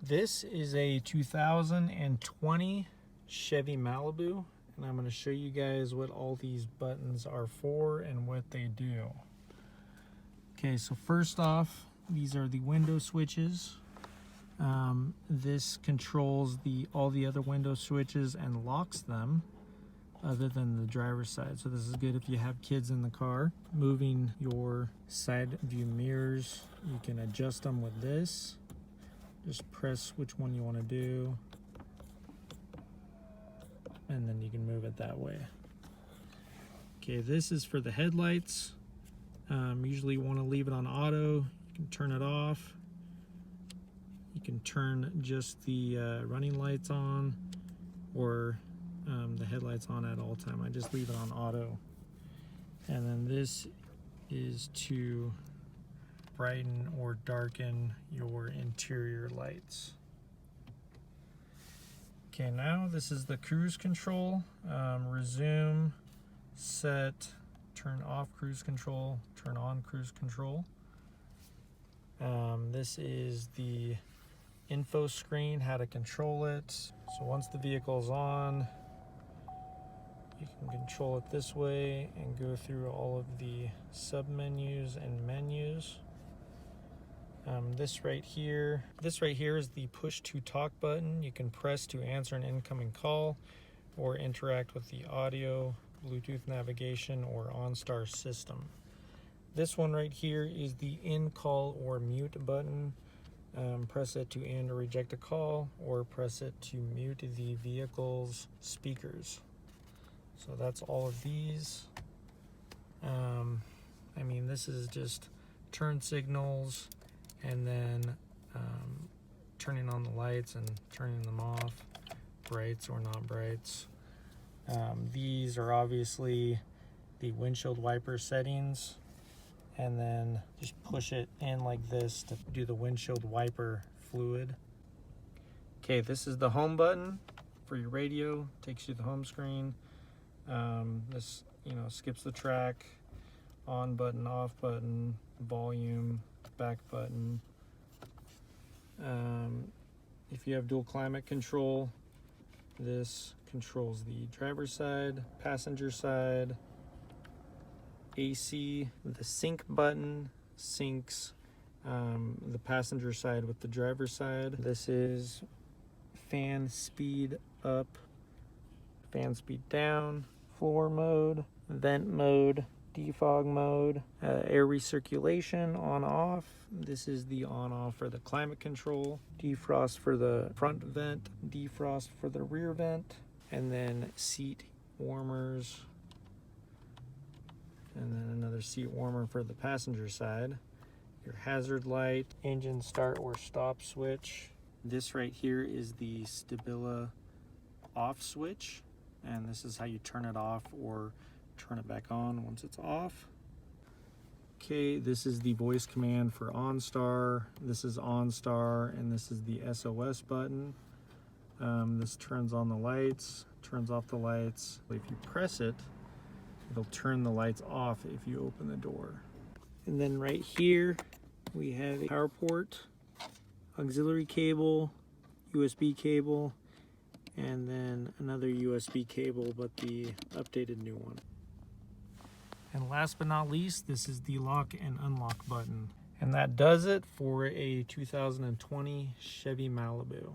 This is a 2020 Chevy Malibu, and I'm going to show you guys what all these buttons are for and what they do. Okay, so first off, these are the window switches. This controls all the other window switches and locks them, other than the driver's side. So this is good if you have kids in the car. Moving your side view mirrors, you can adjust them with this. Just press which one you want to do, and then you can move it that way. Okay, this is for the headlights. Usually you want to leave it on auto. You can turn it off. You can turn just the running lights on, or the headlights on at all time. I just leave it on auto. And then this is to brighten or darken your interior lights. Okay, now this is the cruise control. Resume, set, turn off cruise control, turn on cruise control. This is the info screen, how to control it. So once the vehicle's on, you can control it this way and go through all of the sub-menus and menus. This right here is the push to talk button. You can press to answer an incoming call or interact with the audio, Bluetooth navigation, or OnStar system. This one right here is the end call or mute button. Press it to end or reject a call, or press it to mute the vehicle's speakers. So that's all of these. I mean, this is just turn signals, and then turning on the lights and turning them off, brights or not brights. These are obviously the windshield wiper settings, and then just push it in like this to do the windshield wiper fluid. Okay, this is the home button for your radio, takes you to the home screen. This, skips the track, on button, off button, volume, back button. If you have dual climate control, this controls the driver's side, passenger side, AC. The sync button syncs the passenger side with the driver's side. This is fan speed up, fan speed down, floor mode, vent mode, defog mode, air recirculation on off. This is the on off for the climate control, defrost for the front vent, defrost for the rear vent, and then seat warmers, and then another seat warmer for the passenger side. Your hazard light, engine start or stop switch. This right here is the Stabila off switch, and this is how you turn it off or turn it back on once it's off. Okay, this is the voice command for OnStar. This is OnStar, and this is the SOS button. This turns on the lights, turns off the lights. If you press it, it'll turn the lights off if you open the door. And then right here, we have a power port, auxiliary cable, USB cable, and then another USB cable, but the updated new one. And last but not least, this is the lock and unlock button. And that does it for a 2020 Chevy Malibu.